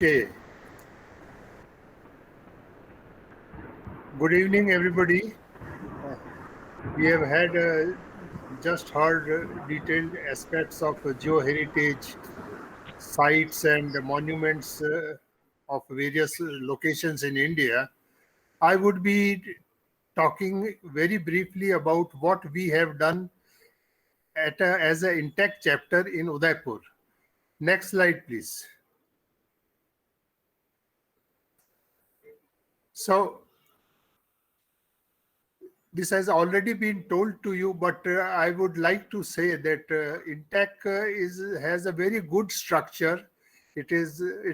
Okay, good evening, everybody. Uh, we have had just heard detailed aspects of geoheritage sites and monuments of various locations in India. I would be talking very briefly about what we have done as an intact chapter in Udaipur. Next slide, please. So, this has already been told to you, but I would like to say that Intac is has a very good structure. It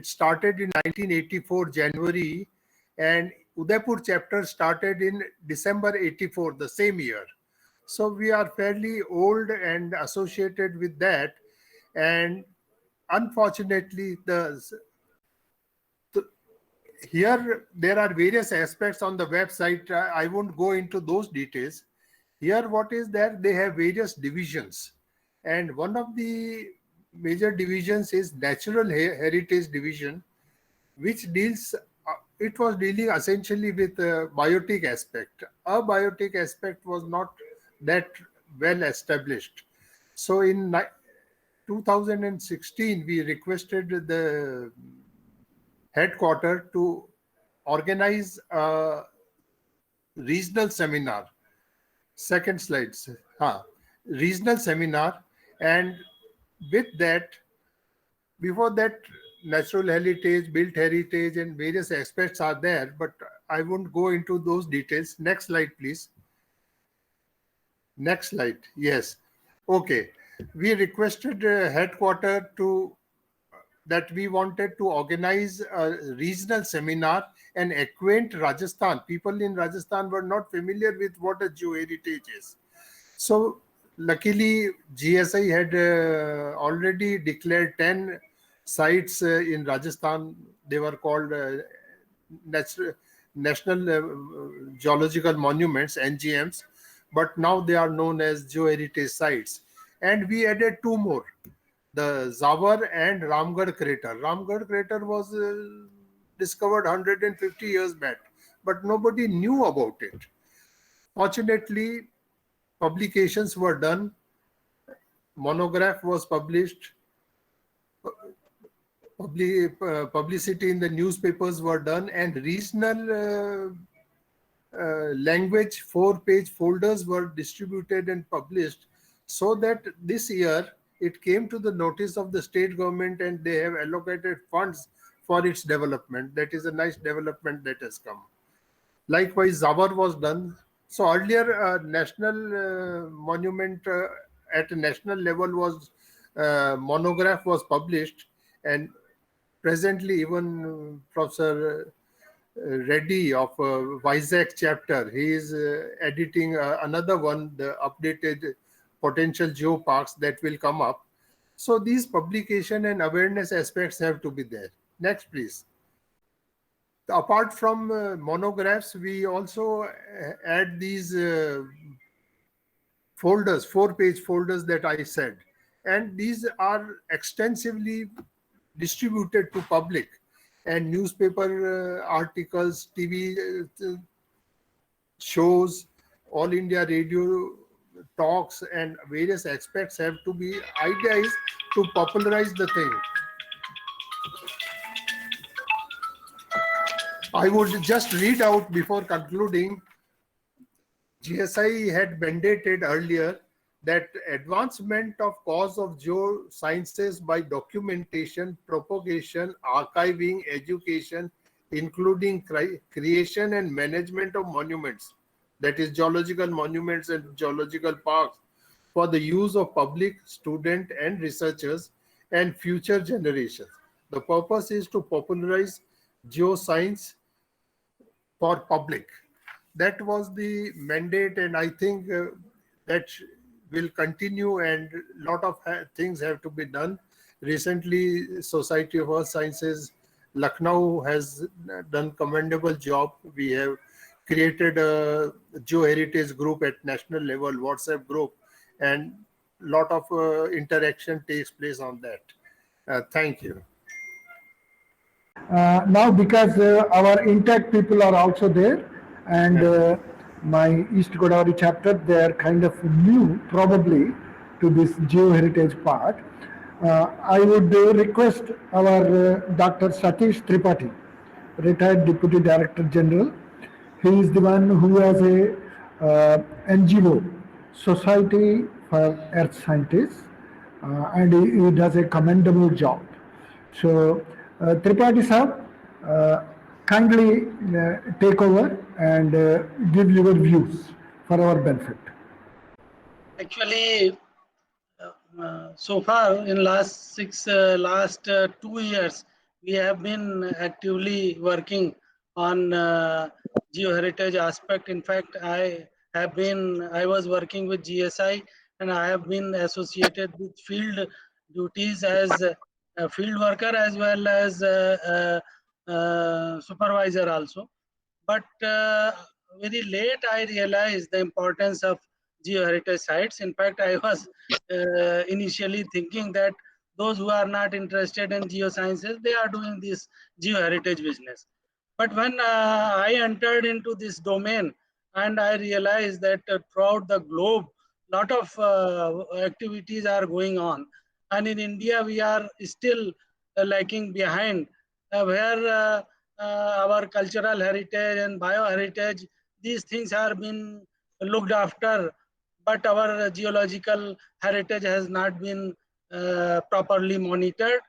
started in 1984 January, and Udaipur chapter started in December 84, the same year. So we are fairly old and associated with that. And unfortunately, here there are various aspects on the website. I won't go into those details. Here what is that they have various divisions, and one of the major divisions is natural heritage division, which deals it was dealing essentially with biotic aspect. A biotic aspect was not that well established. So in 2016 we requested the headquarter to organize a regional seminar. Second slides. Regional seminar. And with that, before that, natural heritage, built heritage, and various aspects are there, but I won't go into those details. Next slide, please. Next slide. Yes. Okay. We requested headquarter to that we wanted to organize a regional seminar and acquaint Rajasthan. People in Rajasthan were not familiar with what a geoheritage is. So luckily, GSI had already declared 10 sites in Rajasthan. They were called National Geological Monuments, NGMs, but now they are known as geoheritage sites. And we added two more, the Zawar and Ramgarh crater. Ramgarh crater was discovered 150 years back, but nobody knew about it. Fortunately, publications were done, monograph was published, publicity in the newspapers were done, and regional language 4-page folders were distributed and published, so that this year it came to the notice of the state government and they have allocated funds for its development. That is a nice development that has come. Likewise, Zawar was done. So earlier, national monument at a national level was monograph was published, and presently even Professor Reddy of Vizag chapter, he is editing another one, the updated potential geoparks that will come up. So these publication and awareness aspects have to be there. Next, please. Apart from monographs, we also add these folders, 4-page folders that I said. And these are extensively distributed to public, and newspaper articles, TV shows, all India radio talks, and various aspects have to be ideas to popularize the thing. I would just read out before concluding. GSI had mandated earlier that advancement of cause of geosciences by documentation, propagation, archiving, education, including creation and management of monuments, that is geological monuments and geological parks, for the use of public, student and researchers and future generations. The purpose is to popularize geoscience for public. That was the mandate, and I think that will continue, and lot of things have to be done. Recently, Society of Earth Sciences Lucknow has done commendable job. We have created a geoheritage group at national level, WhatsApp group, and lot of interaction takes place on that. Thank you. Now because our intact people are also there, and my East Godavari chapter, they are kind of new probably to this geo heritage part. I would request our Dr. Satish Tripathi, retired Deputy Director General. He is the one who has a NGO, Society for Earth Scientists, and he does a commendable job. So, Tripathi Sahab, kindly take over and give your views for our benefit. Actually, so far in last 2 years, we have been actively working on geoheritage aspect. In fact, I was working with GSI, and I have been associated with field duties as a field worker as well as supervisor also. But very late I realized the importance of geoheritage sites. In fact, I was initially thinking that those who are not interested in geosciences, they are doing this geoheritage business. But when I entered into this domain, and I realized that throughout the globe, lot of activities are going on, and in India we are still lagging behind, where our cultural heritage and bioheritage, these things are being looked after, but our geological heritage has not been properly monitored,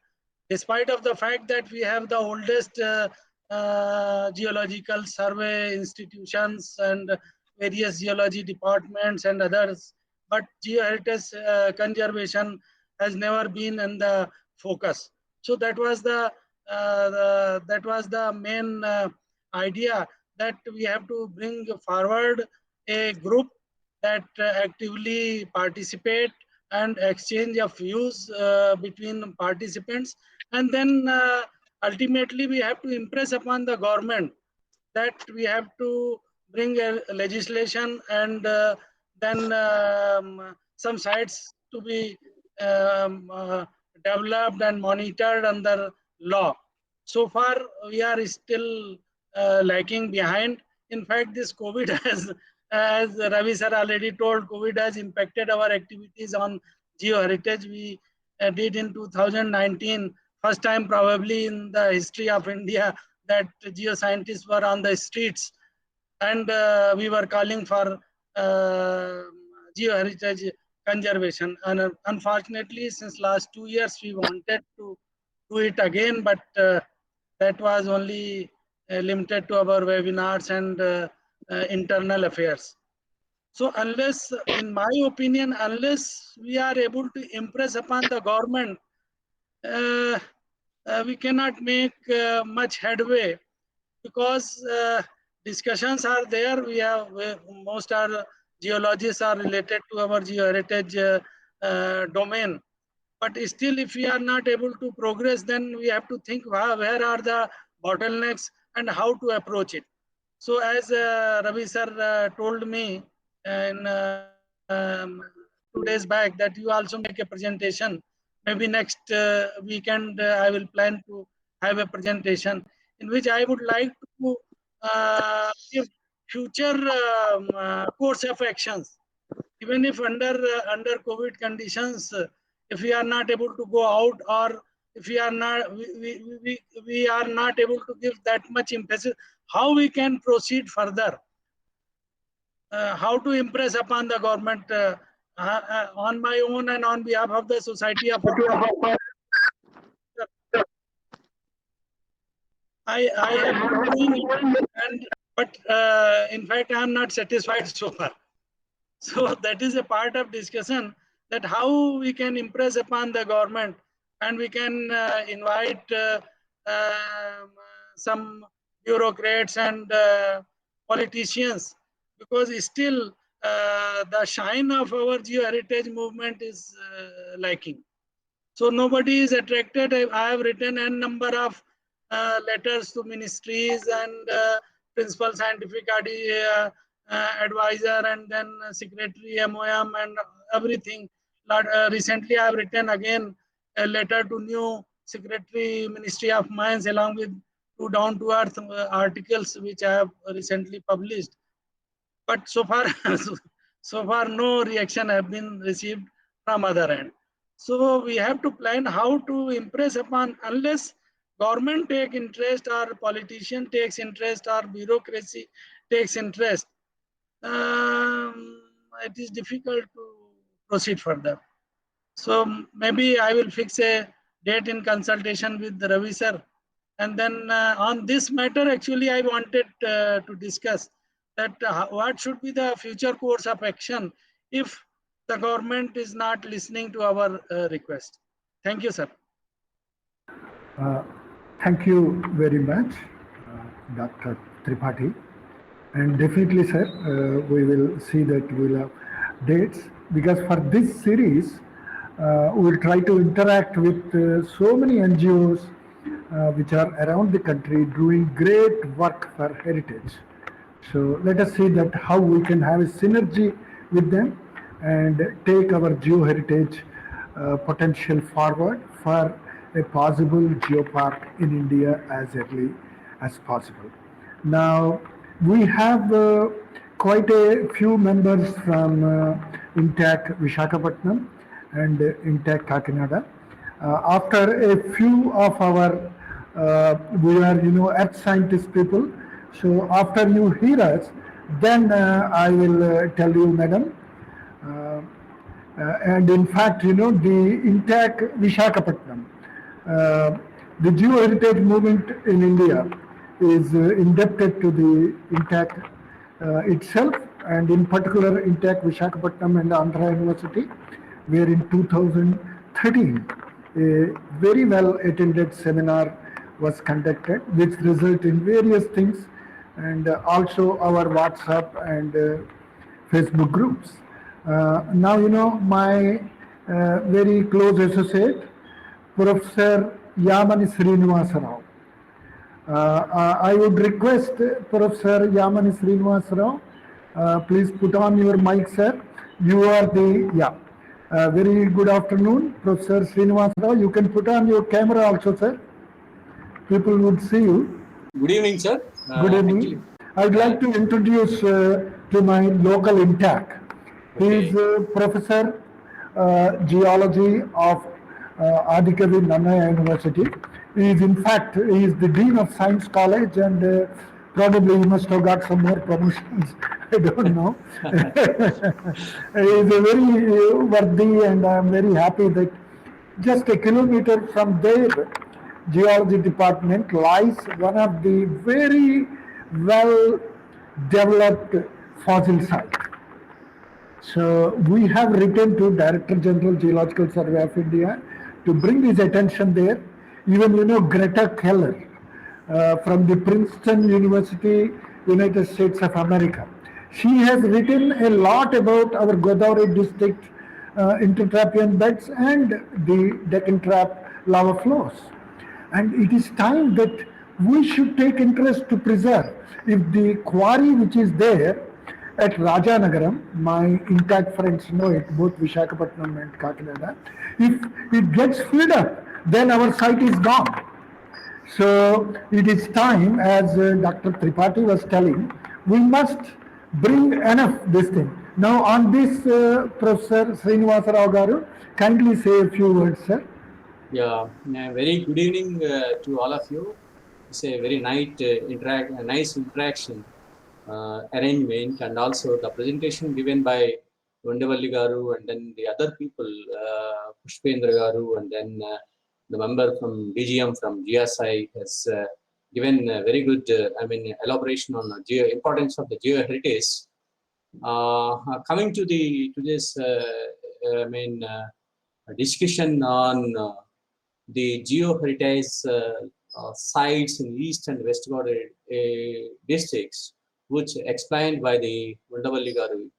despite of the fact that we have the oldest geological survey institutions and various geology departments and others, but geoheritage conservation has never been in the focus. So that was the main idea, that we have to bring forward a group that actively participate and exchange of views between participants, and then ultimately we have to impress upon the government that we have to bring a legislation, and then some sites to be developed and monitored under law. So far, we are still lagging behind. In fact, this COVID has, as Ravi sir already told, COVID has impacted our activities on geoheritage. We did in 2019, first time probably in the history of India that geoscientists were on the streets, and we were calling for geoheritage conservation. And unfortunately, since last 2 years, we wanted to do it again, but that was only limited to our webinars and internal affairs. So unless, in my opinion, unless we are able to impress upon the government, uh, we cannot make much headway, because discussions are there. Most our geologists are related to our geoheritage domain, but still if we are not able to progress, then we have to think where are the bottlenecks and how to approach it. So as Ravi sir told me in 2 days back, that you also make a presentation. Maybe next weekend I will plan to have a presentation in which I would like to give future course of actions, even if under COVID conditions, if we are not able to go out, or if we are not we are not able to give that much emphasis, how we can proceed further, how to impress upon the government, on my own and on behalf of the Society of I have been doing it, and but in fact I am not satisfied so far. So that is a part of discussion, that how we can impress upon the government, and we can invite um, some bureaucrats and politicians, because still the shine of our geoheritage movement is lacking. So nobody is attracted. I have written a number of letters to ministries and principal scientific advisor, and then secretary MOM and everything. Recently, I have written again a letter to new Secretary, Ministry of Mines, along with two down-to-earth articles which I have recently published. But so far, so far no reaction have been received from other end. So we have to plan how to impress upon, unless government take interest or politician takes interest or bureaucracy takes interest, it is difficult to proceed further. So maybe I will fix a date in consultation with Ravi sir. And then on this matter, actually, I wanted to discuss that what should be the future course of action if the government is not listening to our request. Thank you, sir. Thank you very much, Dr. Tripathi. And definitely, sir, we will see that we'll have dates, because for this series, we'll try to interact with so many NGOs which are around the country doing great work for heritage. So let us see that how we can have a synergy with them and take our geoheritage potential forward for a possible geopark in India as early as possible. Now, we have quite a few members from INTAC Vishakhapatnam and INTAC Kakinada. After a few of our, we are, earth scientist people. So after you hear us, then I will tell you, madam. And in fact, the INTAC Vishakhapatnam, the geoheritage movement in India is indebted to the INTAC itself, and in particular INTAC Vishakhapatnam and Andhra University, where in 2013 a very well attended seminar was conducted, which resulted in various things, and also our WhatsApp and Facebook groups. Now, my very close associate, Professor Yamani Srinivasa Rao. I would request Professor Yamani Srinivasa Rao, please put on your mic, sir. You are the, very good afternoon, Professor Srinivasa Rao. You can put on your camera also, sir. People would see you. Good evening, sir. Good evening. I'd like to introduce to my local INTAC. He is Professor Geology of Adikavi Nannaya University. He is, in fact, he is the Dean of Science College, and probably he must have got some more promotions. I don't know. He is a very worthy, and I am very happy that just a kilometer from their geology department lies one of the very well developed fossil sites. So we have written to Director General Geological Survey of India to bring his attention there. Even, Greta Keller from the Princeton University, United States of America. She has written a lot about our Godavari district intertrapian beds and the Deccan Trap lava flows. And it is time that we should take interest to preserve. If the quarry which is there at Rajanagaram, my INTAC friends know it, both Vishakhapatnam and Kakinada, if it gets filled up, then our site is gone. So it is time, as Dr. Tripathi was telling, we must bring enough this thing. Now on this, Professor Srinivasa Rao Garu, kindly say a few words, sir. Yeah, very good evening to all of you. It's a very nice interaction arrangement, and also the presentation given by Undavalli Garu, and then the other people, Pushpendra Garu, and then the member from DGM from GSI has given a very good, elaboration on the importance of the geoheritage. Coming to this discussion on the geoheritage sites in East and West Godavari districts, which explained by the Undavalli Garu,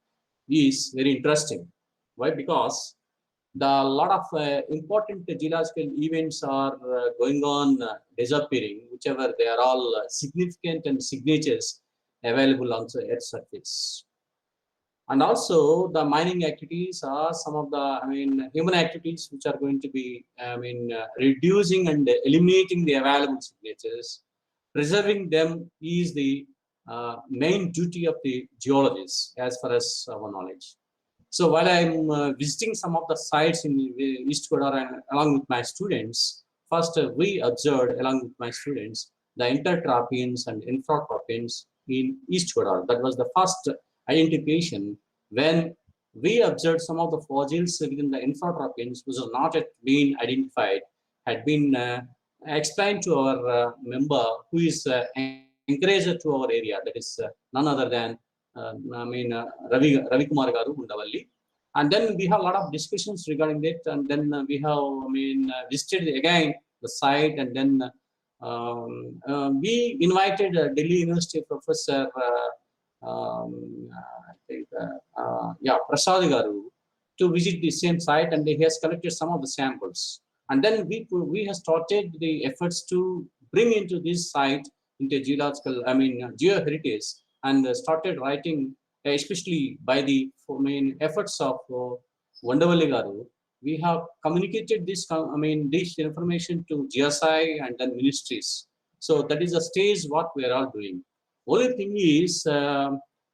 is very interesting. Why? Because a lot of important geological events are going on disappearing, whichever they are all significant and signatures available on the Earth's surface. And also the mining activities are some of the, human activities which are going to be, reducing and eliminating the available signatures. Preserving them is the main duty of the geologists, as far as our knowledge. So while I'm visiting some of the sites in East Godavari and along with my students, first we observed along with my students the intertrappeans and infratrappeans in East Godavari. That was the first identification when we observed some of the fossils within the infratrappeans which was not yet been identified, had been explained to our member who is encourager to our area, that is none other than Ravi Kumar Garu Undavalli. And then we have a lot of discussions regarding that, and then we have visited again the site, and then we invited Delhi University professor Prasad Garu to visit the same site, and he has collected some of the samples. And then we have started the efforts to bring into this site into geological, geoheritage, and started writing, especially by the main efforts of Vandavalli Garu. We have communicated this, this information to GSI and then ministries. So that is the stage what we are all doing. Only thing is,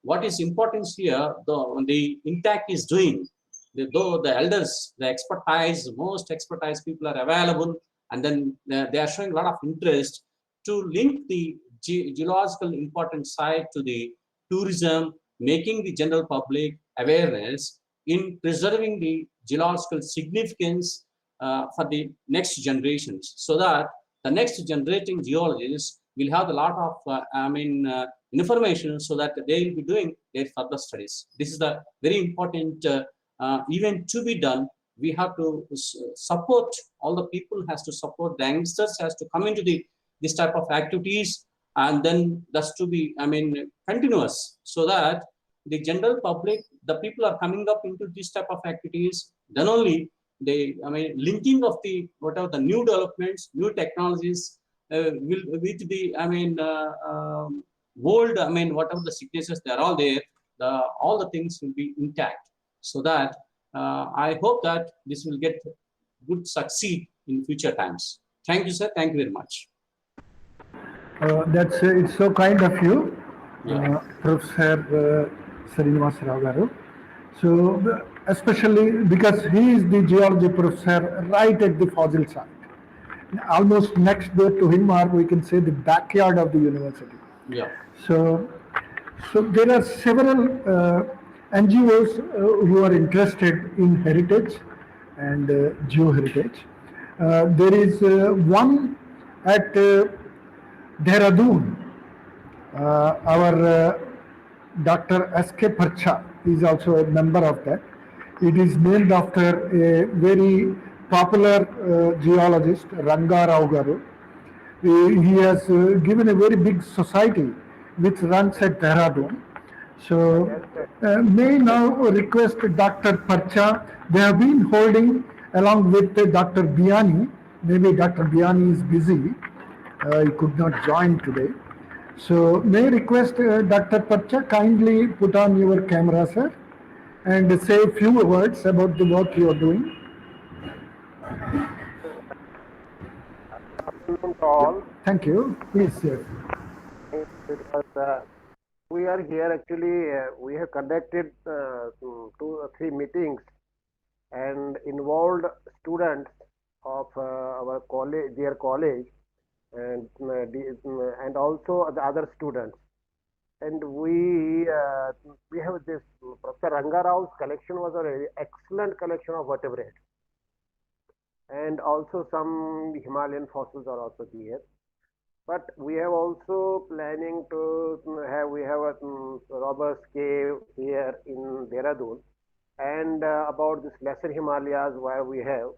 what is important here, the INTACT is doing, though the elders, the expertise, most expertise people are available, and then they are showing a lot of interest to link the geological important site to the tourism, making the general public awareness in preserving the geological significance for the next generations, so that the next generating geologists will have a lot of information, so that they will be doing their further studies. This is the very important event to be done. We have to support, all the people has to support, the youngsters has to come into this type of activities, and then that's to be continuous, so that the general public, the people are coming up into this type of activities, then only they, linking of the whatever the new developments, new technologies will with the world, whatever the signatures, they are all there, all the things will be intact, so that I hope that this will get good succeed in future times. Thank you, sir. Thank you very much. It's so kind of you, Yeah. Professor Srinivas Rao Garu. So especially because he is the geology professor right at the fossil site, almost next door to him, or we can say the backyard of the university. Yeah. So there are several NGOs who are interested in heritage and geoheritage. There is one at Dehradun. Our Dr. S.K. Parcha is also a member of that. It is named after a very popular geologist, Ranga Rao Garu. He has given a very big society which runs at Dehradun. So may now request Dr. Parcha. They have been holding along with Dr. Biani. Maybe Dr. Biani is busy. He could not join today. So may I request Dr. Parcha, kindly put on your camera, sir, and say a few words about the work you are doing. All. Thank you. Please, sir. Because we are here actually, we have conducted 2 or 3 meetings and involved students of our college, their college, and also the other students. And we have this Professor Ranga Rao's collection was a very excellent collection of vertebrates. And also some Himalayan fossils are also here. But we have also planning to have, we have a robust cave here in Dehradun, and about this lesser Himalayas where we have.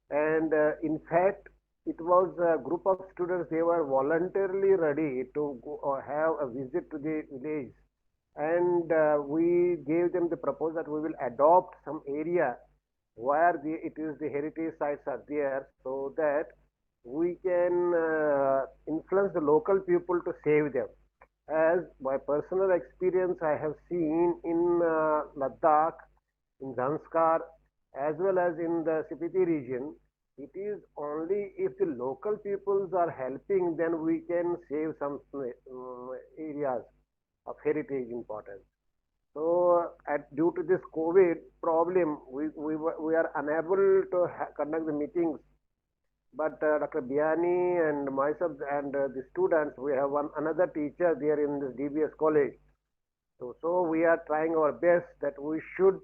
And in fact, it was a group of students, they were voluntarily ready to go, have a visit to the village. And we gave them the proposal that we will adopt some area where the heritage sites are there, so that we can influence the local people to save them. As my personal experience, I have seen in Ladakh, in Zanskar, as well as in the Spiti region, it is only if the local peoples are helping, then we can save some areas of heritage importance. So, due to this COVID problem, we are unable to conduct the meetings. But Dr. Biani and myself and the students, we have one another teacher there in this DBS college. So we are trying our best that we should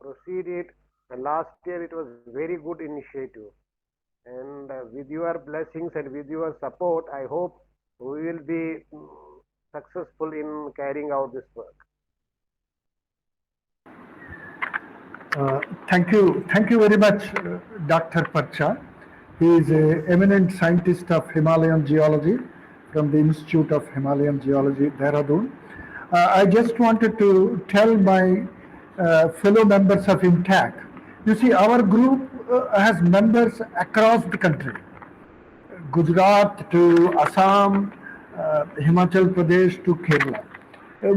proceed it. And last year it was very good initiative. And with your blessings and with your support, I hope we will be successful in carrying out this work. Thank you very much, Dr. Parcha. He is an eminent scientist of Himalayan geology from the Institute of Himalayan Geology, Dehradun. I just wanted to tell my fellow members of INTAC, you see, our group has members across the country, Gujarat to Assam, Himachal Pradesh to Kerala.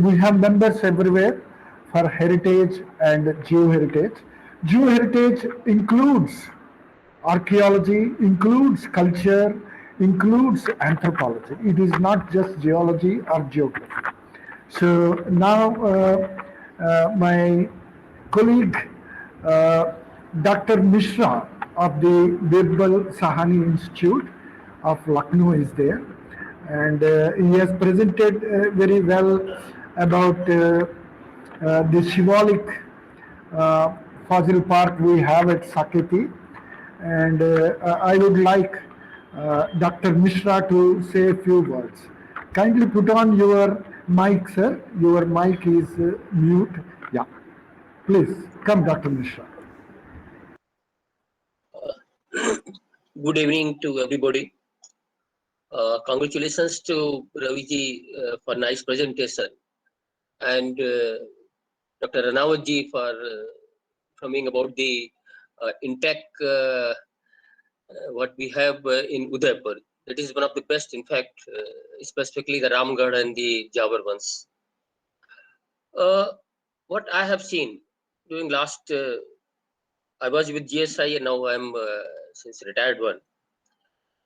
We have members everywhere for heritage and geoheritage. Geoheritage includes archaeology, includes culture, includes anthropology. It is not just geology or geography. So now my colleague Dr. Mishra of the Birbal Sahani Institute of Lucknow is there, and he has presented very well about the Shivalik fossil park we have at Saketi, and I would like Dr. Mishra to say a few words. Kindly put on your mic, sir. Your mic is mute. Yeah. Please, come, Dr. Mishra. Good evening to everybody. Congratulations to Raviji for nice presentation, and Dr. Ranawatji for coming about the INTAC what we have in Udaipur. That is one of the best, in fact, specifically the Ramgarh and the Jawar ones. What I have seen during last, I was with GSI and now I'm since retired one.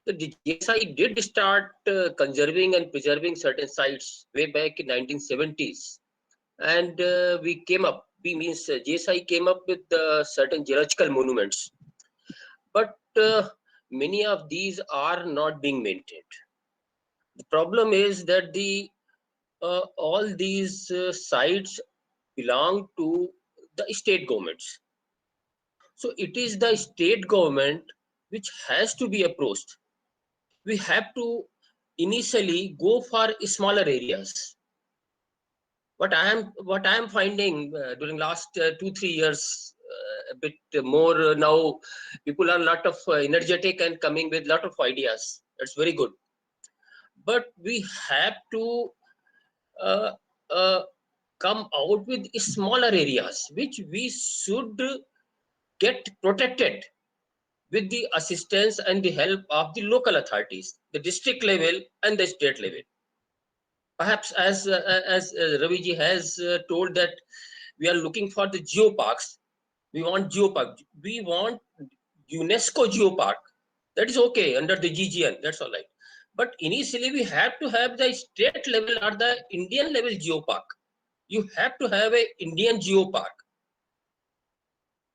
The GSI did start conserving and preserving certain sites way back in 1970s, and we came up. We means GSI came up with certain geological monuments, but many of these are not being maintained. The problem is that all these sites belong to the state governments. So it is the state government which has to be approached. We have to initially go for smaller areas. What I am finding during last 2-3 years, a bit more now, people are a lot of energetic and coming with lot of ideas. That's very good. But we have to come out with smaller areas which we should get protected with the assistance and the help of the local authorities, the district level and the state level. Perhaps as Raviji has told that we are looking for the geoparks. We want geopark. We want UNESCO geopark. That is okay under the GGN. That's all right. But initially we have to have the state level or the Indian level geopark. You have to have an Indian geopark.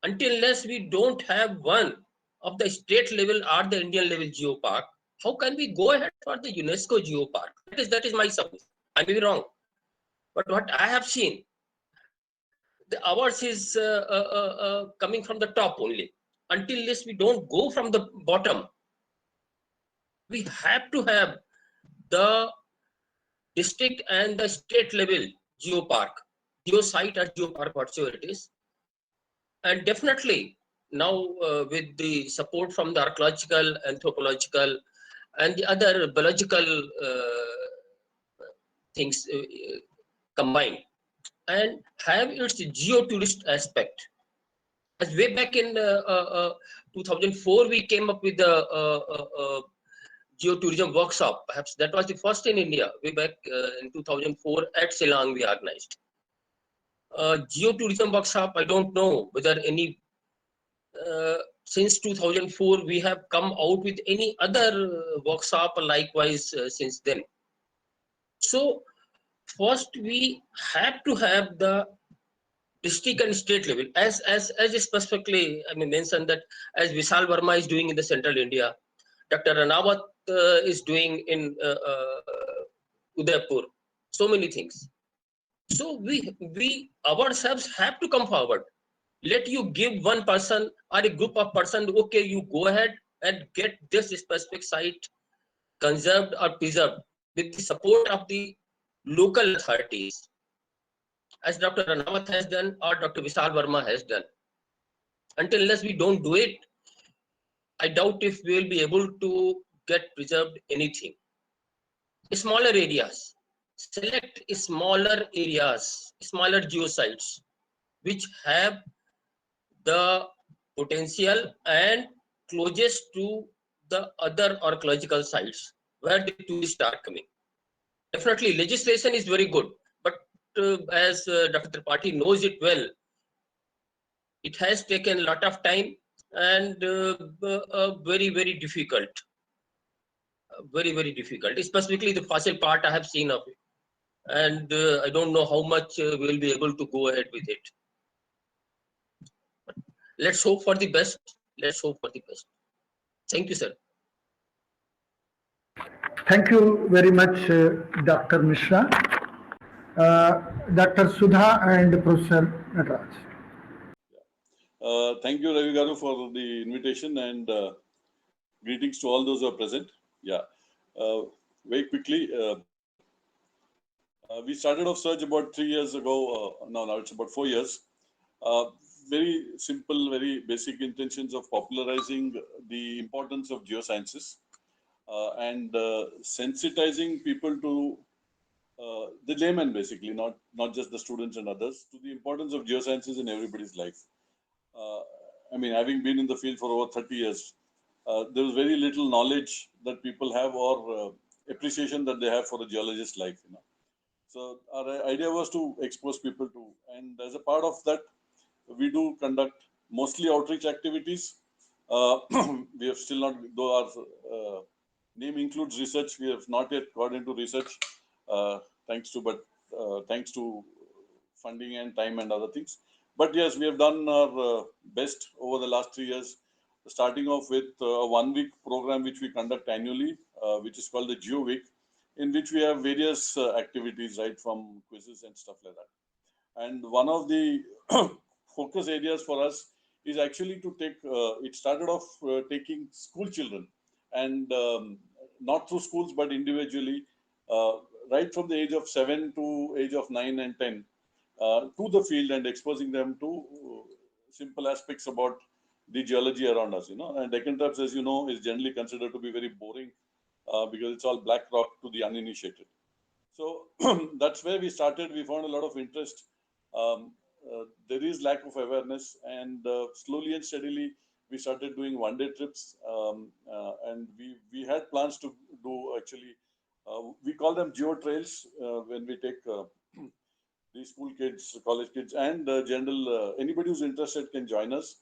Until unless we don't have one of the state level or the Indian level geopark, how can we go ahead for the UNESCO geopark? That is my suppose. I may be wrong, but what I have seen, ours is coming from the top only. Until this we don't go from the bottom, we have to have the district and the state level geopark, geosite or geopark, whatsoever it is. And definitely now with the support from the archaeological, anthropological and the other biological things combined, and have its geotourist aspect. As way back in 2004, we came up with geotourism workshop. Perhaps that was the first in India, way back in 2004 at Ceylon we organized. Geotourism workshop, I don't know whether any, since 2004 we have come out with any other workshop likewise since then. So first we have to have the district and state level, as specifically I mean mentioned that as Vishal Verma is doing in the central India, Dr. Ranawat is doing in Udaipur, so many things. So we ourselves have to come forward. Let you give one person or a group of person, okay, you go ahead and get this specific site conserved or preserved with the support of the local authorities, as Dr. Ranawat has done or Dr. Vishal Verma has done. Until unless we don't do it, I doubt if we will be able to get preserved anything. Smaller areas, select smaller areas, smaller geosites, which have the potential and closest to the other archaeological sites where the tourists are coming. Definitely, legislation is very good, but as Dr. Tripathi knows it well, it has taken a lot of time and very difficult. Very difficult, specifically the fossil part I have seen of it. And I don't know how much we will be able to go ahead with it. Let's hope for the best. Let's hope for the best. Thank you, sir. Thank you very much, Dr. Mishra. Dr. Sudha and Professor Nataraj. Thank you, Ravi Garu, for the invitation, and greetings to all those who are present. Yeah, very quickly, we started off Surge about 3 years ago. Now it's about 4 years. Very simple, very basic intentions of popularizing the importance of geosciences and sensitizing people to the layman, basically, not just the students and others, to the importance of geosciences in everybody's life. I mean, having been in the field for over 30 years, there is very little knowledge that people have or appreciation that they have for a geologist's life. So our idea was to expose people to, and as a part of that, we do conduct mostly outreach activities. We have still not, though our name includes research, we have not yet got into research, thanks to funding and time and other things. But yes, we have done our best over the last 3 years, starting off with a 1-week program which we conduct annually, which is called the Geo Week, in which we have various activities, right, from quizzes and stuff like that. And one of the focus areas for us is actually to take, it started off taking school children, and not through schools, but individually, right from the age of 7 to age of 9 and 10, to the field and exposing them to simple aspects about the geology around us, And Deccan Traps, as you know, is generally considered to be very boring because it's all black rock to the uninitiated. So that's where we started. We found a lot of interest. There is lack of awareness, and slowly and steadily we started doing one-day trips, and we had plans to do actually, we call them geo trails when we take the school kids, college kids, and general, anybody who's interested can join us.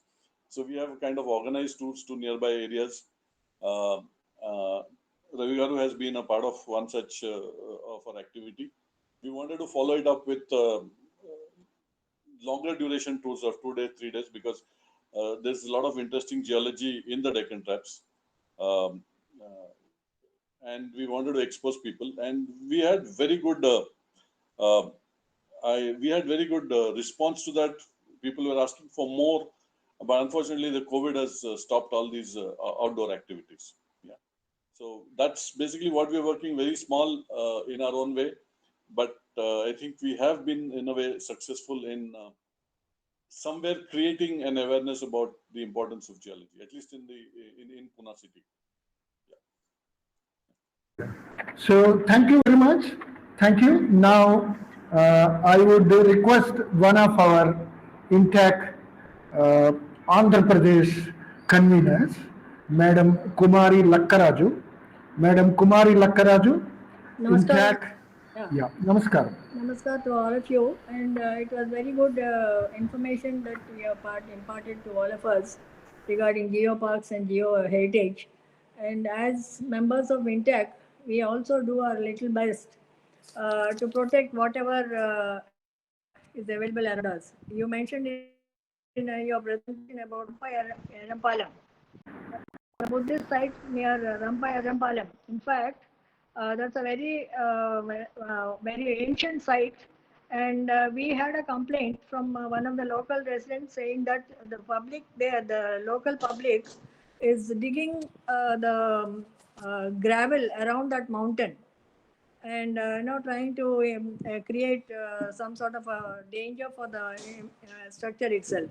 So we have kind of organized tours to nearby areas. Ravi Garu has been a part of one such of our activity. We wanted to follow it up with longer duration tours of 2 days, 3 days, because there's a lot of interesting geology in the Deccan Traps. And we wanted to expose people, and we had very good response to that. People were asking for more, but unfortunately the COVID has stopped all these outdoor activities. Yeah, so that's basically what we're working, very small in our own way, but I think we have been in a way successful in somewhere creating an awareness about the importance of geology, at least in Pune city. So thank you very much. Thank you. Now I would request one of our INTAC Andhra Pradesh conveners, Madam Kumari Lakkaraju, Madam Kumari Lakkaraju, Namaskar. Intact. Yeah. Yeah, namaskar. Namaskar to all of you, and it was very good information that we have imparted to all of us regarding geoparks and geo heritage. And as members of INTEC, we also do our little best to protect whatever is available around us. You mentioned in your presentation about Rampalam, the Buddhist site near Rampai Arampalam. In fact, that's a very ancient site, and we had a complaint from one of the local residents saying that the public there, the local public, is digging the gravel around that mountain and trying to create some sort of a danger for the structure itself.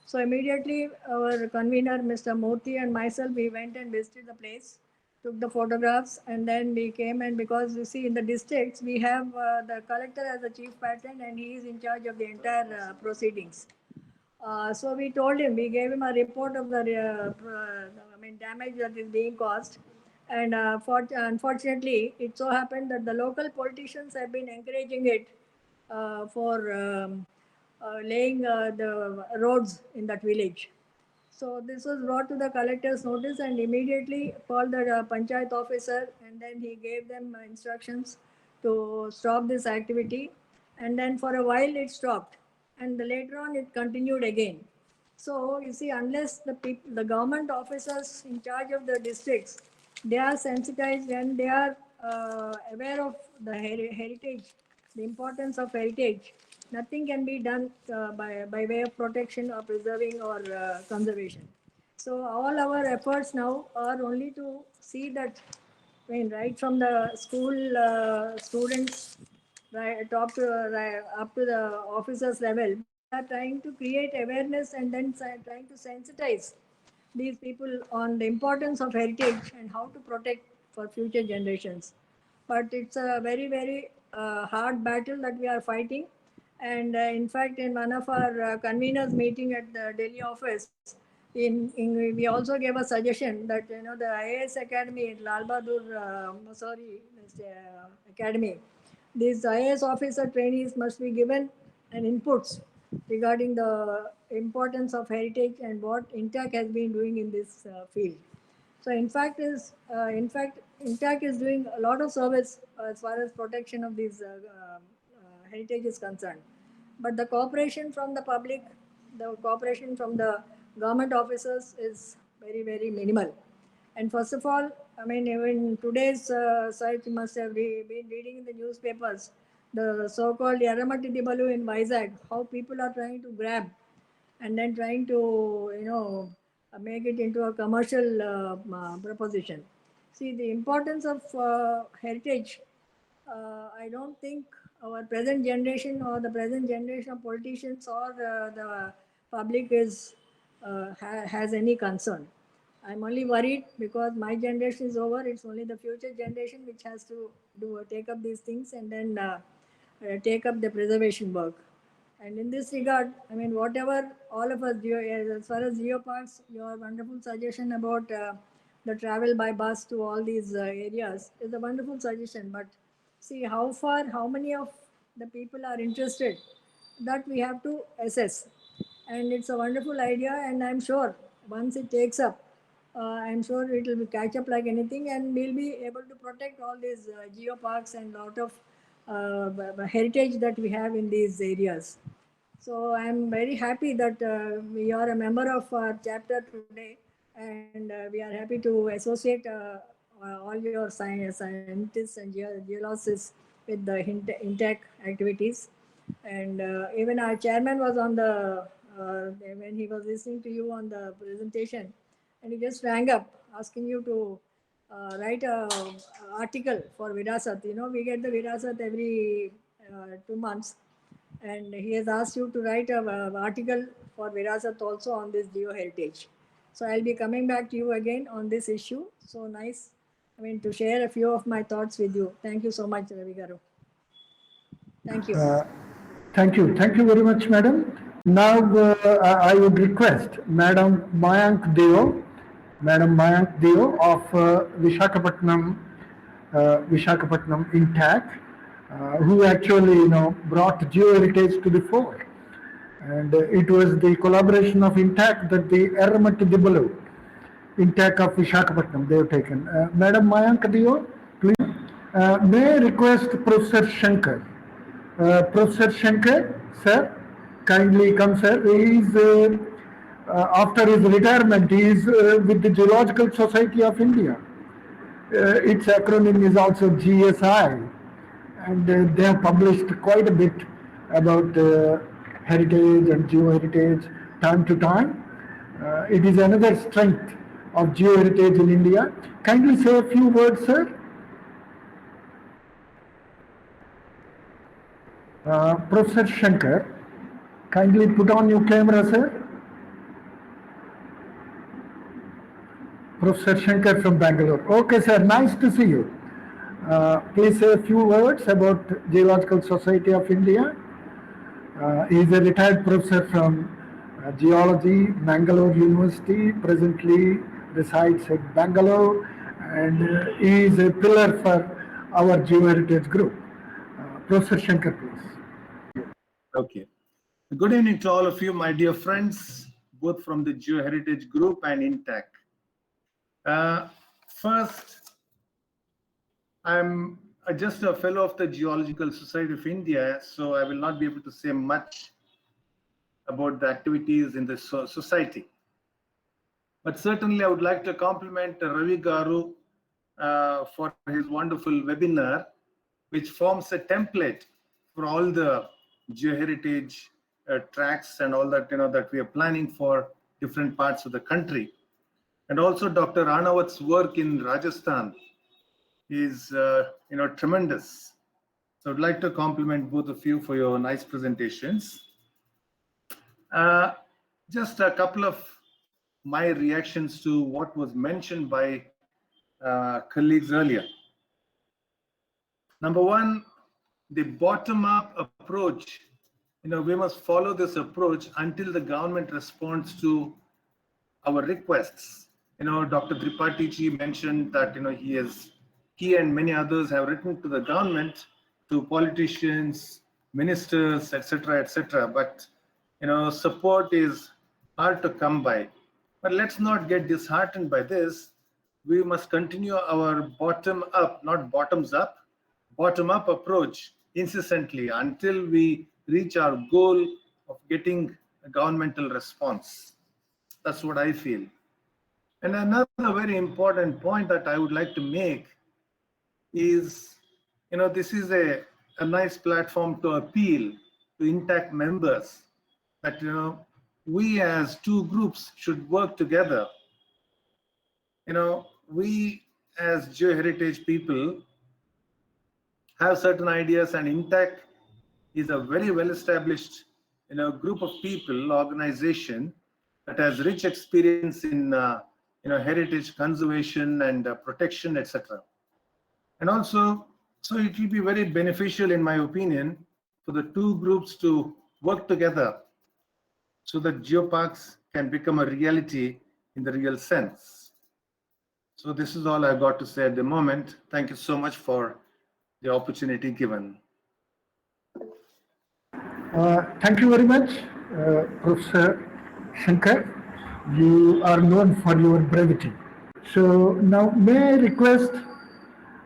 So immediately our convener, Mr. Murthy, and myself, we went and visited the place, took the photographs, and then we came. And because you see in the districts, we have the collector as the chief patent, and he is in charge of the entire proceedings. So we told him, we gave him a report of the damage that is being caused. And unfortunately, it so happened that the local politicians have been encouraging it for laying the roads in that village. So this was brought to the collector's notice and immediately called the panchayat officer, and then he gave them instructions to stop this activity. And then for a while it stopped, and later on it continued again. So you see, unless the government officers in charge of the districts, they are sensitized and they are aware of the heritage, the importance of heritage, nothing can be done by way of protection or preserving or conservation. So all our efforts now are only to see that, I mean, right from the school students, right, up to the officers level, we are trying to create awareness and then trying to sensitize these people on the importance of heritage and how to protect for future generations. But it's a very hard battle that we are fighting. And in fact, in one of our conveners meeting at the Delhi office, we also gave a suggestion that the IAS Academy, Lal Bahadur Academy, these IAS officer trainees must be given an inputs regarding the importance of heritage and what INTAC has been doing in this field. So in fact, INTAC is doing a lot of service as far as protection of these heritage is concerned. But the cooperation from the public, the cooperation from the government officers is very minimal. And first of all, I mean, even today's site, you must have been reading in the newspapers, the so-called Yaramati Dibalu in Vizag, how people are trying to grab and then trying to, make it into a commercial proposition. See, the importance of heritage, I don't think our present generation or the present generation of politicians or the public has any concern. I'm only worried because my generation is over. It's only the future generation which has to take up these things and then take up the preservation work. And in this regard, I mean, whatever all of us, as far as geoparks, your wonderful suggestion about the travel by bus to all these areas is a wonderful suggestion. But see how many of the people are interested, that we have to assess. And it's a wonderful idea, and I'm sure once it takes up, I'm sure it will catch up like anything, and we'll be able to protect all these geoparks and lot of heritage that we have in these areas. So I'm very happy that we are a member of our chapter today, and we are happy to associate all your scientists and geologists with the INTAC activities. And even our chairman was on the, when he was listening to you on the presentation, and he just rang up asking you to write a article for Virasat. We get the Virasat every 2 months, and he has asked you to write an article for Virasat also on this geo-heritage. So I'll be coming back to you again on this issue. So nice, I mean, to share a few of my thoughts with you. Thank you so much, Ravi Garu. Thank you. Thank you. Thank you very much, madam. Now, I would request Madam Mayank Deo of Visakhapatnam Vishakhapatnam intact, who actually brought geoheritage to the fore. And it was the collaboration of INTAC that the Erramatti Dibbalu, INTAC of Vishakhapatnam, they have taken. Madam Mayank Dio, please. May I request Professor Shankar? Professor Shankar, sir, kindly come, sir. He is, after his retirement, he is with the Geological Society of India. Its acronym is also GSI, and they have published quite a bit about heritage and geoheritage time to time. It is another strength of geoheritage in India. Kindly say a few words, sir. Professor Shankar, kindly put on your camera, sir. Professor Shankar from Bangalore. Okay, sir, nice to see you. Please say a few words about Geological Society of India. He is a retired professor from geology, Bangalore University, presently resides at Bangalore, and he is a pillar for our geoheritage group. Professor Shankar, please. Okay. Good evening to all of you, my dear friends, both from the GeoHeritage Group and INTAC. First, I'm just a fellow of the Geological Society of India, so I will not be able to say much about the activities in the society. But certainly I would like to compliment Ravi Garu for his wonderful webinar, which forms a template for all the geoheritage tracks and all that that we are planning for different parts of the country. And also Dr. Ranawat's work in Rajasthan is tremendous. So I'd like to compliment both of you for your nice presentations. Just a couple of my reactions to what was mentioned by colleagues earlier. Number one, the bottom-up approach. We must follow this approach until the government responds to our requests. Dr. Tripathi ji mentioned that he and many others have written to the government, to politicians, ministers, etc., etc. But support is hard to come by. But let's not get disheartened by this. We must continue our bottom-up, not bottoms-up, bottom-up approach incessantly until we reach our goal of getting a governmental response. That's what I feel. And another very important point that I would like to make is, this is a nice platform to appeal to INTAC members that, we as two groups should work together. We as geoheritage people have certain ideas, and INTAC is a very well-established group of people, organization that has rich experience in heritage conservation and protection, etc. And also, so it will be very beneficial, in my opinion, for the two groups to work together so that geoparks can become a reality in the real sense. So this is all I've got to say at the moment. Thank you so much for the opportunity given. Thank you very much, Professor Shankar. You are known for your brevity. So now may I request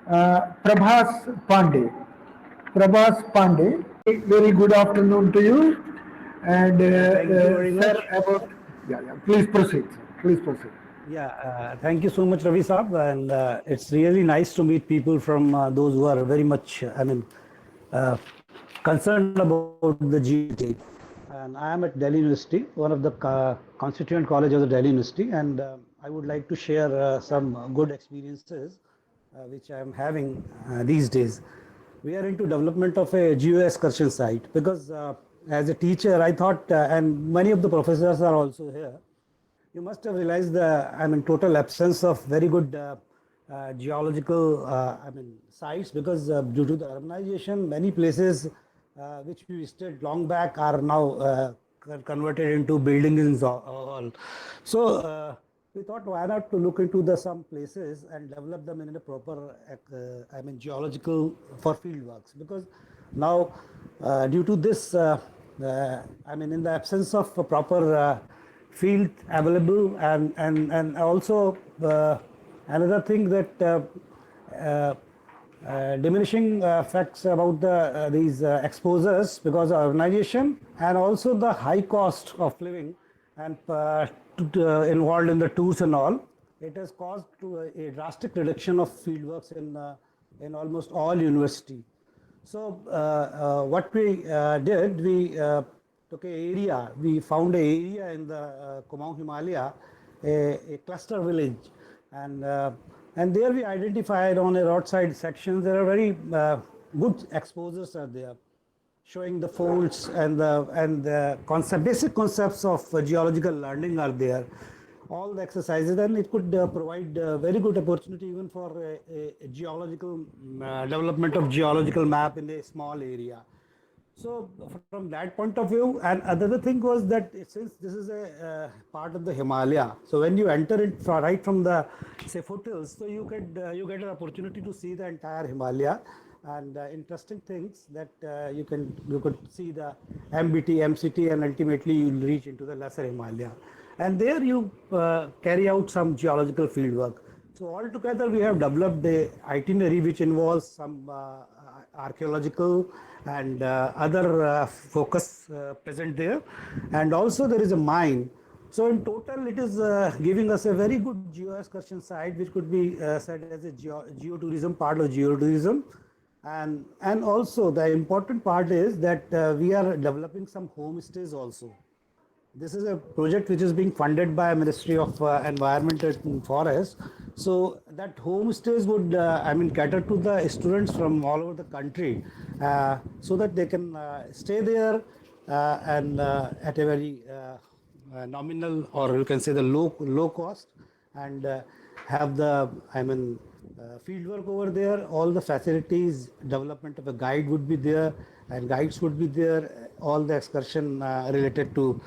Prabhas Pandey. Prabhas Pandey, very good afternoon to you. And thank you very much. Please proceed. Please proceed. Yeah, thank you so much, Ravi Saab. And it's really nice to meet people from those who are very much, concerned about the GT. And I am at Delhi University, one of the constituent college of the Delhi University, and I would like to share some good experiences which I am having these days. We are into development of a geo-excursion site because as a teacher, I thought, and many of the professors are also here, you must have realized the total absence of very good geological sites, because due to the urbanization, many places which we visited long back are now converted into buildings and all. So we thought why not to look into some places and develop them in a proper, geological for field works, because now due to this, in the absence of a proper field available, and also another thing that uh, diminishing effects about these exposures because of urbanization and also the high cost of living and involved in the tours and all, it has caused to a drastic reduction of fieldworks in almost all university. So what we did, we took an area, we found an area in the Kumaon Himalaya, a cluster village, and there we identified on a roadside sections, there are very good exposures are there, showing the folds and the basic concepts of geological learning are there. All the exercises, and it could provide very good opportunity even for a geological development of geological map in a small area. So from that point of view, and another thing was that since this is a part of the Himalaya, so when you enter it right from the say foothills, so you get an opportunity to see the entire Himalaya, and interesting things that you could see the MBT, MCT, and ultimately you will reach into the lesser Himalaya, and there you carry out some geological field work. So altogether, we have developed a itinerary which involves some archaeological and other focus present there, and also there is a mine. So in total, it is giving us a very good geo-excursion site, which could be said as a geotourism, part of geotourism. And also the important part is that we are developing some homestays also. This is a project which is being funded by Ministry of Environment and Forest. So that homestays would, cater to the students from all over the country, so that they can stay there and at a very nominal, or you can say the low cost, and have the field work over there. All the facilities, development of a guide would be there, and guides would be there. All the excursion related to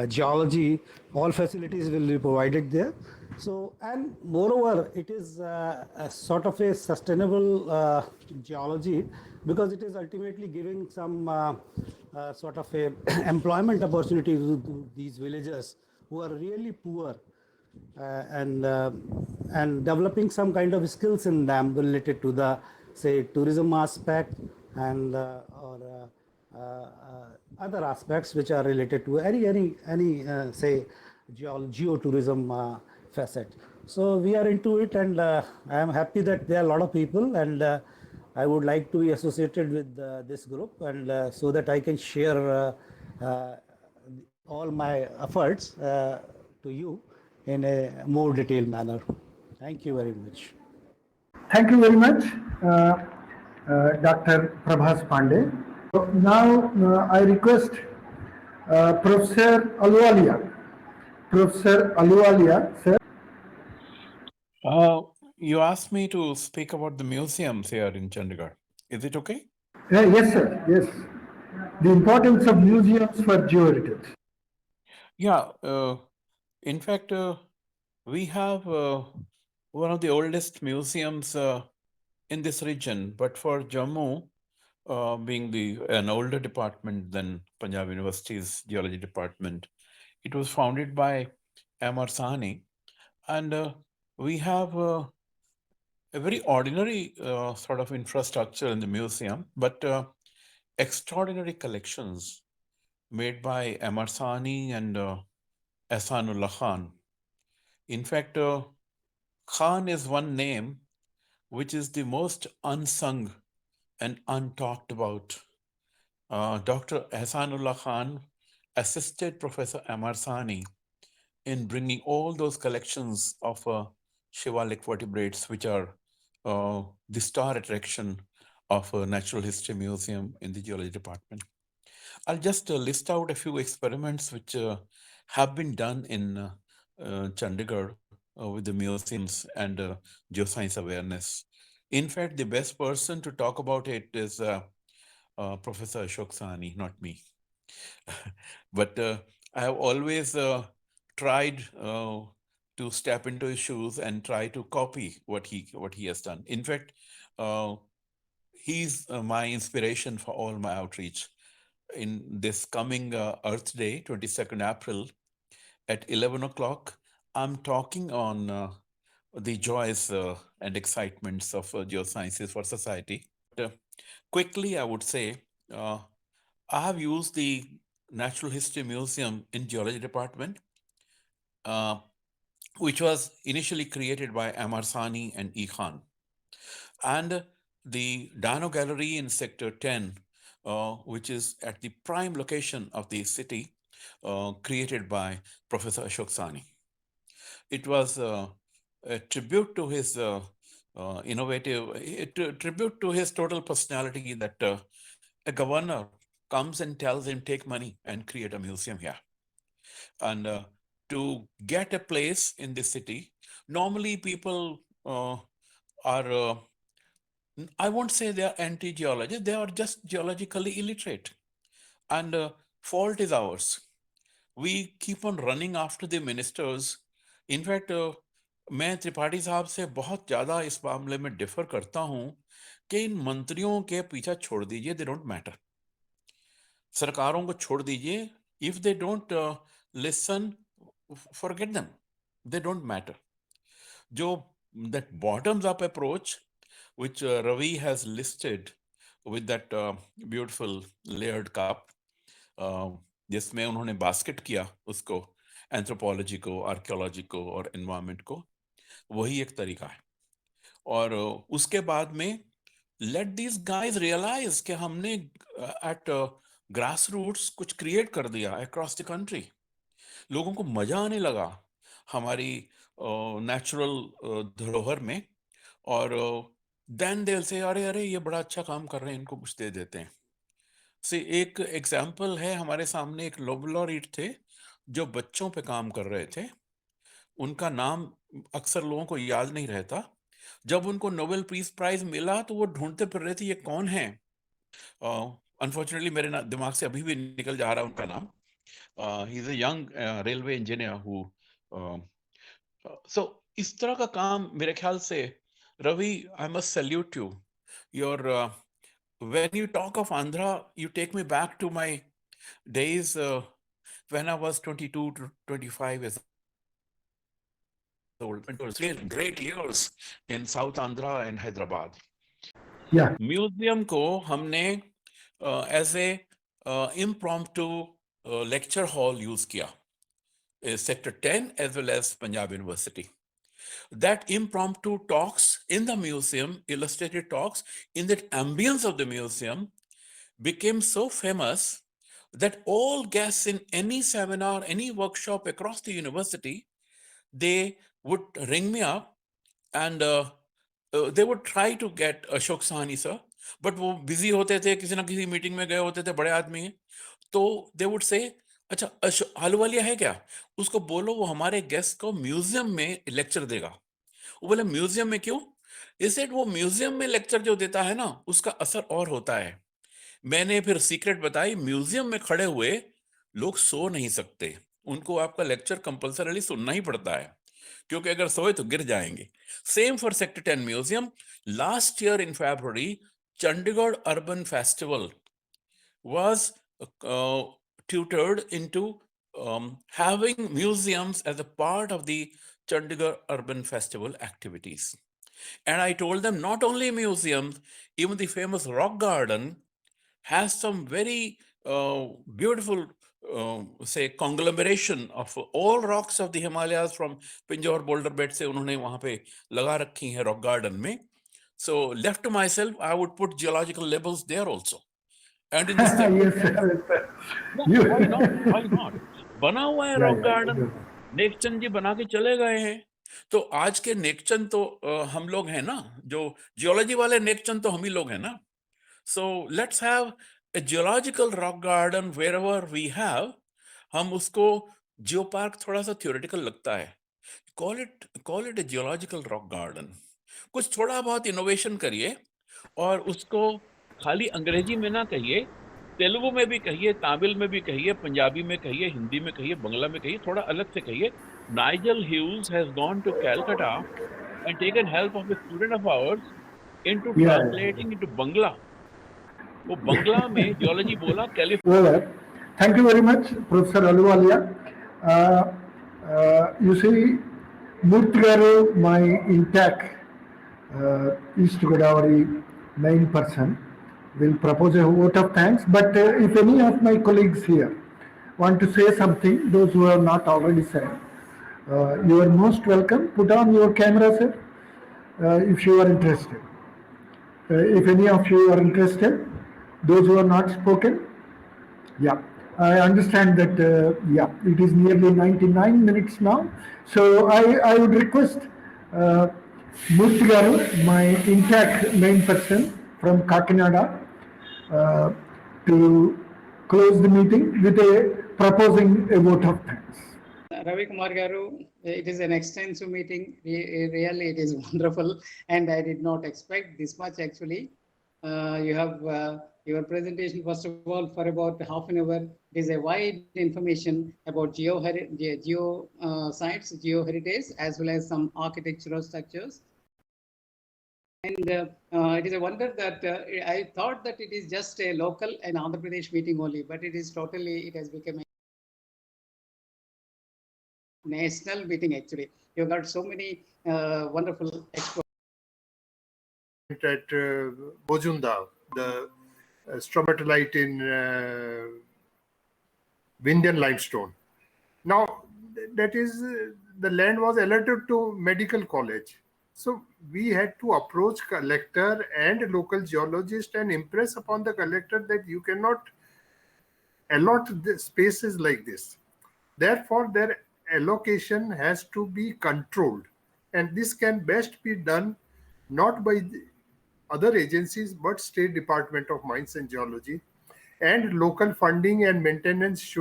geology, all facilities will be provided there. So, and moreover, it is a sort of a sustainable geology, because it is ultimately giving some sort of a employment opportunity to these villagers who are really poor, and developing some kind of skills in them related to the say tourism aspect, and or other aspects which are related to any say geotourism facet. So we are into it, and I am happy that there are a lot of people, and I would like to be associated with this group, and so that I can share all my efforts to you in a more detailed manner. Thank you very much. Thank you very much, Dr. Prabhas Pandey. So now I request Professor Ahluwalia. Professor Ahluwalia, sir. You asked me to speak about the museums here in Chandigarh. Is it okay? Yes, sir. Yes. The importance of museums for geoheritage. Yeah. In fact, we have one of the oldest museums in this region, but for Jammu, being an older department than Punjab University's geology department, it was founded by M.R. Sahni, and we have a very ordinary sort of infrastructure in the museum, but extraordinary collections made by M.R. Sahni and Ehsanullah Khan. In fact, Khan is one name which is the most unsung and untalked about. Dr. Ehsanullah Khan assisted Professor M.R. Sahni in bringing all those collections of Shivalik vertebrates, which are the star attraction of a Natural History Museum in the Geology Department. I'll just list out a few experiments which have been done in Chandigarh with the museums and geoscience awareness. In fact, the best person to talk about it is Professor Ashok Sahni, not me. But I have always tried to step into his shoes and try to copy what he has done. In fact, he's my inspiration for all my outreach. In this coming Earth Day, 22nd April, at 11 o'clock, I'm talking on the joys and excitements of geosciences for society. Quickly, I would say, I have used the Natural History Museum in Geology Department, which was initially created by Amar Sani and E. Khan. And the Dano Gallery in Sector 10, which is at the prime location of the city, created by Professor Ashok Sani. It was a tribute to his tribute to his total personality that a governor comes and tells him, take money and create a museum here. And to get a place in the city, normally people are, I won't say they are anti-geologists, they are just geologically illiterate. And fault is ours. We keep on running after the ministers. In fact, मैं त्रिपाठी साहब से बहुत ज़्यादा इस मामले में differ करता हूँ कि इन मंत्रियों के पीछा छोड़ दीजिए, दे डोंट मैटर. सरकारों को छोड़ दीजिए, if they don't listen, forget them, they don't matter. जो that bottoms up approach, which Ravi has listed with that beautiful layered cup, जिसमें उन्होंने बास्केट किया उसको, एंथ्रोपोलॉजी को, आर्कियोलॉजी को और एनवायरनमेंट को, वही एक तरीका है. और उसके बाद में लेट दीज गाइज रियलाइज कि हमने एट ग्रास रूट्स कुछ क्रिएट कर दिया अक्रॉस द कंट्री. लोगों को मजा आने लगा हमारी नेचुरल धरोहर में, और देन दे विल से अरे अरे ये बड़ा अच्छा काम कर रहे हैं, इनको कुछ दे देते हैं. से एक एग्जाम्पल है, हमारे सामने एक लोबलॉरिट थे जो बच्चों पे काम कर रहे थे. उनका नाम अक्सर लोगों को याद नहीं रहता. जब उनको नोबेल पीस प्राइज मिला तो वो ढूंढते फिर रहे थे ये कौन है. अनफॉर्चुनेटली मेरे दिमाग से अभी भी निकल जा रहा है उनका नाम. He is a young railway engineer who so इस तरह का काम मेरे ख्याल से Ravi, I must salute you. Your when you talk of Andhra, you take me back to my days when I was 22 to 25 years old. It was great years in South Andhra and Hyderabad. Yeah. Museum को हमने as a impromptu lecture hall use किया, Sector 10 as well as Punjab University. That impromptu talks in the museum, illustrated talks in the ambience of the museum, became so famous that all guests in any seminar, any workshop across the university, they would ring me up and they would try to get Ashok Sani sir, but वो busy होते थे, किसी ना किसी meeting में गए होते थे, बड़े आदमी हैं. तो they would say, अच्छा आलूवालिया है क्या, उसको बोलो वो हमारे गेस्ट को म्यूजियम में लेक्चर देगा. वो बोले म्यूजियम में क्यों? इसे वो म्यूजियम में लेक्चर जो देता है ना, उसका असर और होता है. मैंने फिर सीक्रेट बताई, म्यूजियम में खड़े हुए लोग सो नहीं सकते, उनको आपका लेक्चर कंपल्सरीली सुनना ही पड़ता है, क्योंकि अगर सोए तो गिर जाएंगे. Same for sector 10 museum. Last year in February, Chandigarh Urban Festival was tutored into having museums as a part of the Chandigarh Urban Festival activities. And I told them not only museums, even the famous rock garden has some very beautiful say conglomeration of all rocks of the Himalayas from Pinjore boulder bed से उन्होंने वहाँ पे लगा रखी हैं rock garden में. So left to myself, I would put geological labels there also. And in this Yes, sir. You- why not? Why not? बना हुआ है Yeah, rock yeah, garden, yeah. Nek Chand ji बना के चले गए हैं. तो आज के नेकचंद तो हम लोग हैं ना, जो जियोलॉजी वाले नेकचंद तो हम ही लोग हैं ना. So let's have a geological rock garden wherever we have. हम उसको जियो पार्क थोड़ा सा थियोरेटिकल लगता है. Call it a geological rock garden. कुछ थोड़ा बहुत इनोवेशन करिए और उसको खाली अंग्रेजी में ना कहिए, तेलुगु में भी कहिए, तमिल में भी कहिए, पंजाबी में कहिए, हिंदी में कहिए, बंगला में कहिए, थोड़ा अलग से कहिए. Nigel Hughes has gone to Calcutta and taken help of a student of ours into Yeah. translating into Bangla. वो बंगला में जियोलॉजी बोला, California. Over. Thank you very much, Professor Aluwalia. You see, Murthy garu, my INTAC East Godavari main person, will propose a vote of thanks. But if any of my colleagues here want to say something, those who have not already said, you are most welcome. Put on your camera, sir, if you are interested. If any of you are interested, those who are not spoken, yeah, I understand that, yeah, it is nearly 99 minutes now. So I would request Murthy garu, my INTAC main person from Kakinada, to close the meeting with proposing a vote of thanks. Ravi Kumar Garu, it is an extensive meeting. Really, it is wonderful, and I did not expect this much actually. You have your presentation, first of all, for about half an hour. It is a wide information about geo sites, geo heritage, as well as some architectural structures. And it is a wonder that I thought that it is just a local and Andhra Pradesh meeting only, but it is totally, it has become a national meeting actually. You got so many wonderful experts. At Bojunda, the stromatolite in Vindhyan limestone. Now, that is, the land was allotted to medical college. So we had to approach collector and local geologist and impress upon the collector that you cannot allot the spaces like this. Therefore, their allocation has to be controlled. And this can best be done not by the other agencies, but State Department of Mines and Geology, and local funding and maintenance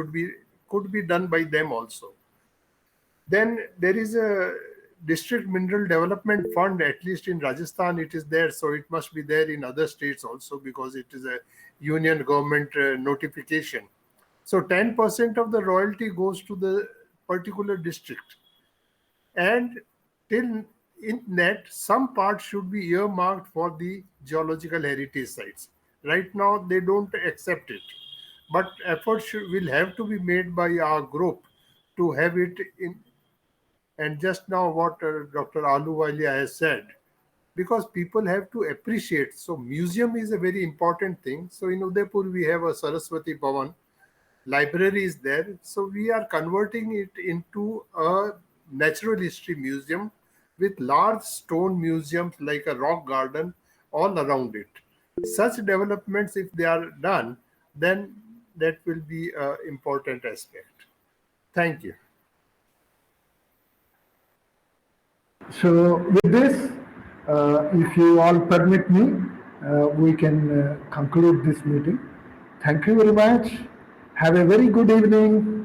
could be done by them also. Then there is a District Mineral Development Fund, at least in Rajasthan it is there, so it must be there in other states also because it is a union government notification. So 10% of the royalty goes to the particular district, and till in that some part should be earmarked for the geological heritage sites. Right now they don't accept it, but efforts will have to be made by our group to have it in. And just now what Dr. Ahluwalia has said, because people have to appreciate. So museum is a very important thing. So in Udaipur we have a Saraswati Bhavan, library is there. So we are converting it into a natural history museum with large stone museums like a rock garden all around it. Such developments, if they are done, then that will be an important aspect. Thank you. So with this, if you all permit me, we can conclude this meeting. Thank you very much. Have a very good evening.